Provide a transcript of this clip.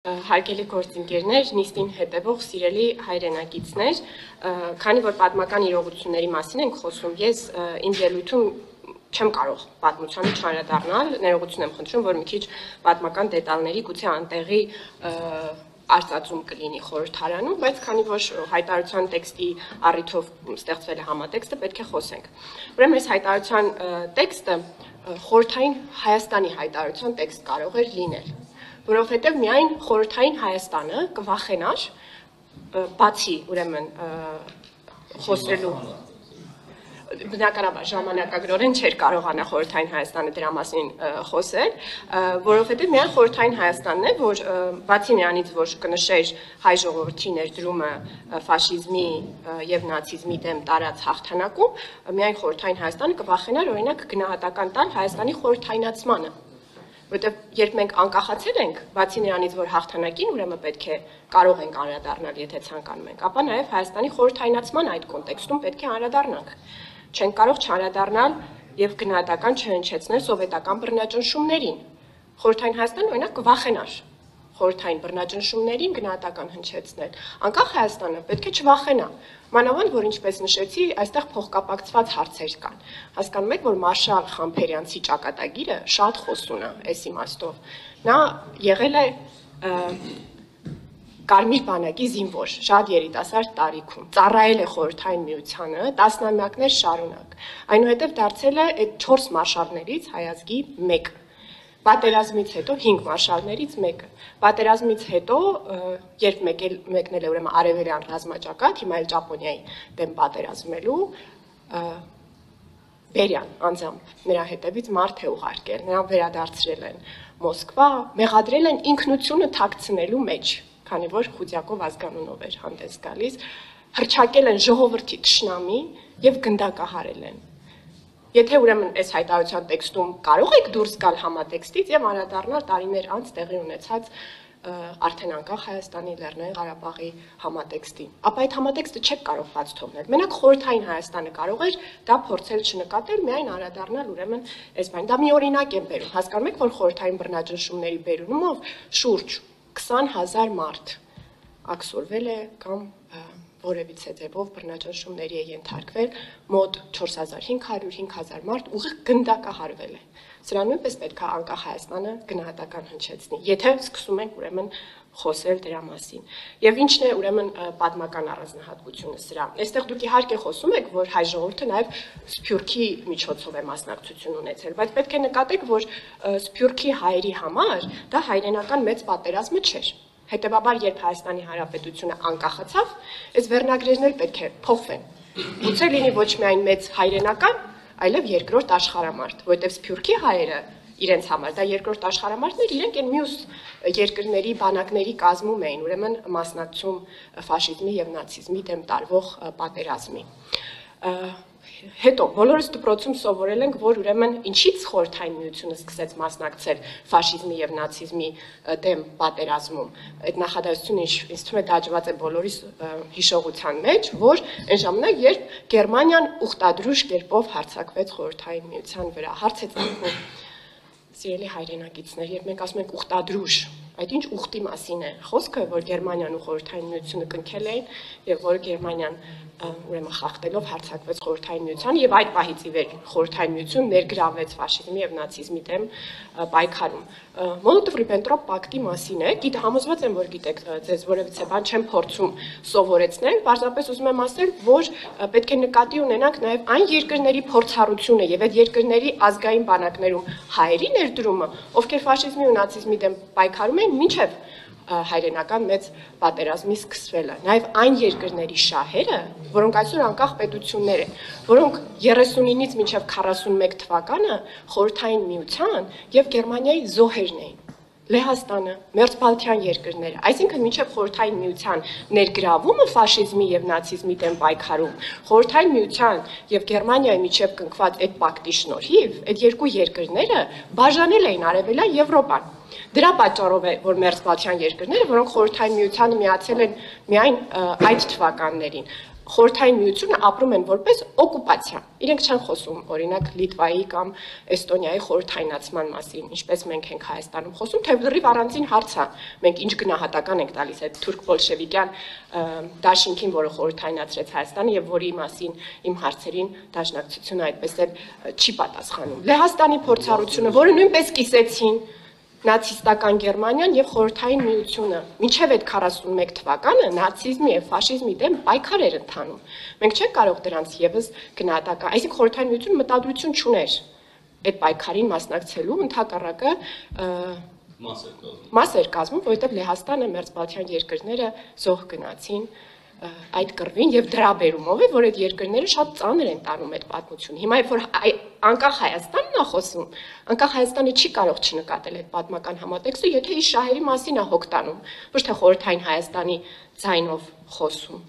Հարգելի գործընկերներ, նիստին հետևող սիրելի հայրենակիցներ, քանի որ պատմական իրողությունների մասին ենք խոսում, ես իմ ելույթում չեմ կարող պատմությանը չանդրադառնալ, ներողություն եմ խնդրում, որ մի քիչ պատմական դետալների գուցե անտեղի արտածում կլինի խորհրդարանում, բայց քանի որ հայտարարության տեքստի առիթով ստեղծվել է համատեքստը, պետք է խոսենք։ Ուրեմն այս հայտարարության տեքստը խորհրդային Հայաստանի հայտարարության տեքստ կարող էր լինել, որովհետև միայն խորհրդային Հայաստանը կվախենար բացի ուրեմն խոսելու բնականաբար ժամանակագրորեն չէր կարողանա խորհրդային Հայաստանը դրա մասին խոսել, որովհետև միայն խորհրդային Հայաստանն է, որ բացի նրանից, որ կնշեր հայ ժողովրդի ներդրումը ֆաշիզմի եւ նացիզմի դեմ տարած հաղթանակում, միայն խորհրդային Հայաստանը կվախենար օրինակ գնահատական տալ Հայաստանի խորհրդայնացմանը, որտեղ երբ մենք անկախացել ենք, բացի նրանից, որ հաղթանակին ուրեմն պետք է կարող ենք անդրադառնալ, եթե ցանկանում ենք, ապա նաև Հայաստանի խորհրդայնացման այդ կոնտեքստում պետք է անդրադառնանք։ Չենք կարող չանդրադառնալ եւ գնահատական չհնչեցնել սովետական բռնաճնշումներին։ Խորհրդային Հայաստանը օրինակ կվախենար խորհրդային բռնաճնշումներին գնահատական հնչեցնել։ Անկախ Հայաստանը պետք է չվախենա։ Մանավանդ, որ ինչպես նշեցի, այստեղ փոխկապակցված հարցեր կան։ Հասկանում եք, որ Մարշալ Խամփերյանցի ճակատագիրը շատ խոսուն է այս իմաստով։ Նա եղել է Կարմիր բանակի զինվոր, շատ երիտասարդ տարիքում, ծառայել է խորհրդային միությանը տասնամյակներ շարունակ։ Այնուհետև դարձել է այդ 4 մարշալներից հայազգի մեկը։ Պատերազմից հետո 5 մարշալներից մեկը։ Պատերազմից հետո, երբ մեկնել է ուրեմն արևելյան ռազմաճակատ, հիմա էլ Ճապոնիայի դեմ պատերազմելու, Բերյան անձամբ նրա հետևից մարդ է ուղարկել, նրան վերադարձրել են Մոսկվա, մեղադրել են ինքնությունը թաքցնելու մեջ, քանի որ Խուդյակով ազգանունով էր հանդես գալիս, հռչակել են ժողովրդի թշնամի եւ գնդակահարել են։ Եթե ուրեմն այս հայտարարության տեքստում կարող եք դուրս գալ համատեքստից եւ անդրադառնալ տարիներ անց տեղի ունեցած արդեն անկախ Հայաստանի Լեռնային Ղարաբաղի համատեքստին, ապա այդ համատեքստը չեք կարող բաց թողնել։ Մենակ խորհրդային Հայաստանը կարող էր դա փորձել չնկատել, միայն անդրադառնալ ուրեմն այս բան։ Դա մի օրինակ եմ բերում։ Հասկանում եք, որ խորհրդային բռնաճնշումների բերումով շուրջ 20,000 մարդ աքսորվել է կամ որևիցե ձևով բռնաճնշումների է ենթարկվել, մոտ 4500-5000 մարդ ուղիղ գնդակահարվել է։ Սրա նույնպես պետք է անկախ Հայաստանը գնահատական հնչեցնի, եթե սկսում ենք ուրեմն խոսել դրա մասին։ Եվ ինչն է ուրեմն պատմական առանձնահատկությունը սրա։ Այստեղ դուք իհարկե խոսում եք, որ հայ ժողովուրդը նաև Սփյուռքի միջոցով է մասնակցություն ունեցել, բայց պետք է նկատեք, որ Սփյուռքի հայերի համար դա հայրենական մեծ պատերազմը չէր։ Հետևաբար, երբ Հայաստանի Հանրապետությունը անկախացավ, այս վերնագրերն էլ պետք է փոխվեն։ Գուցե լինի ոչ միայն մեծ հայրենական, այլև երկրորդ աշխարհամարտ, որովհետև Սփյուռքի հայերը իրենց համար դա երկրորդ աշխարհամարտներ, իրենք այն մյուս երկրների բանակների կազմում էին, ուրեմն մասնակցում ֆաշիզմի եւ նացիզմի դեմ տարվող պատերազմի։ Հետո բոլորս դպրոցում սովորել ենք, որ ուրեմն ինչից խորհրդային միությունը սկսեց մասնակցել ֆաշիզմի եւ նացիզմի դեմ պատերազմում։ Այդ նախադասությունը ինձ թվում է դաջված է բոլորիս հիշողության մեջ, որ այն ժամանակ, երբ Գերմանիան ուխտադրուժ կերպով հարձակվեց խորհրդային միության վրա, հարց է ծագում, սիրելի հայրենակիցներ, երբ մենք ասում ենք ուխտադրուժ, այդ ինչ ուխտի մասին է խոսքը, որ Գերմանիան ու խորհրդային միությունը կնքել էին եւ որ Գերմանիան ուրեմն խախտելով հարձակվեց խորհրդային միությանը եւ այդ պահից ի վեր խորհրդային միությունը ներգրավվեց ֆաշիզմի եւ նացիզմի դեմ պայքարում։ Մոլոտով-Ռիբենտրոպ պակտի մասին է, գիտե համոզված եմ, որ գիտեք, ձեզ որևիցե բան չեմ փորձում սովորեցնել, պարզապես ուզում եմ ասել, որ պետք է նկատի ունենանք նաեւ այն երկրների փորձառությունը եւ այդ երկրների ազգային բանակներում հայերի ներդրումը, ովքեր ֆաշիզմի ու նացիզմի դեմ պայքարում են մինչեւ հայրենական մեծ պատերազմի սկսվելը, նաև այն երկրների շահերը, որոնք այսօր անկախ պետություններ են, որոնք 39-ից մինչև 41 թվականը խորհրդային միության եւ Գերմանիայի զոհերն էին։ Լեհաստանը, Մերձբալթյան երկրները, այսինքն մինչև խորհրդային միության ներգրավումը ֆաշիզմի եւ նացիզմի դեմ պայքարում, խորհրդային միության եւ Գերմանիայի միջև կնքված այդ պակտի շնորհիվ, այդ երկու երկրները բաժանել էին Արևելյան Եվրոպան։ Դրա պատճառով է, որ մերձբալթյան երկրները, որոնք խորհրդային միությանը միացել են միայն այդ թվականներին, Խորհրդային Միությունը ապրում են որպես օկուպացիա։ Իրենք չեն խոսում, օրինակ, Լիտվայի կամ Էստոնիայի խորհրդայնացման մասին, ինչպես մենք ենք Հայաստանում խոսում, թե լրիվ առանձին հարց է։ Մենք ինչ գնահատական ենք տալիս այդ թուրք-բոլշևիկյան դաշինքին, որը խորհրդայնացրեց Հայաստանը եւ որի մասին իմ հարցերին դաշնակցությունը այդպես էլ չի պատասխանում։ Լեհաստանի փորձառությունը, որը նույնպես կիսեցին նացիստական Գերմանիան եւ Խորհրդային Միությունը, մինչեւ այդ 41 թվականը նացիզմի եւ ֆաշիզմի դեմ պայքար էր ընթանում։ Մենք չենք կարող դրանց եւս գնահատական, այսինքն Խորհրդային Միությունը մտադրություն չուներ այդ պայքարին մասնակցելու, ընդհակառակը մաս էր կազմում, որովհետեւ Լեհաստանը, Մերձբալթյան երկրները զոհ գնացին այդ կռվին եւ դրա բերումով է, որ այդ երկրները շատ ծանր են տանում այդ պատմությունը։ Հիմա երբ որ անկախ Հայաստանն է խոսում, անկախ Հայաստանը չի կարող չնկատել այդ պատմական համատեքստը, եթե իր շահերի մասին է հոգ տանում, ոչ թե խորհրդային Հայաստանի ձայնով խոսում։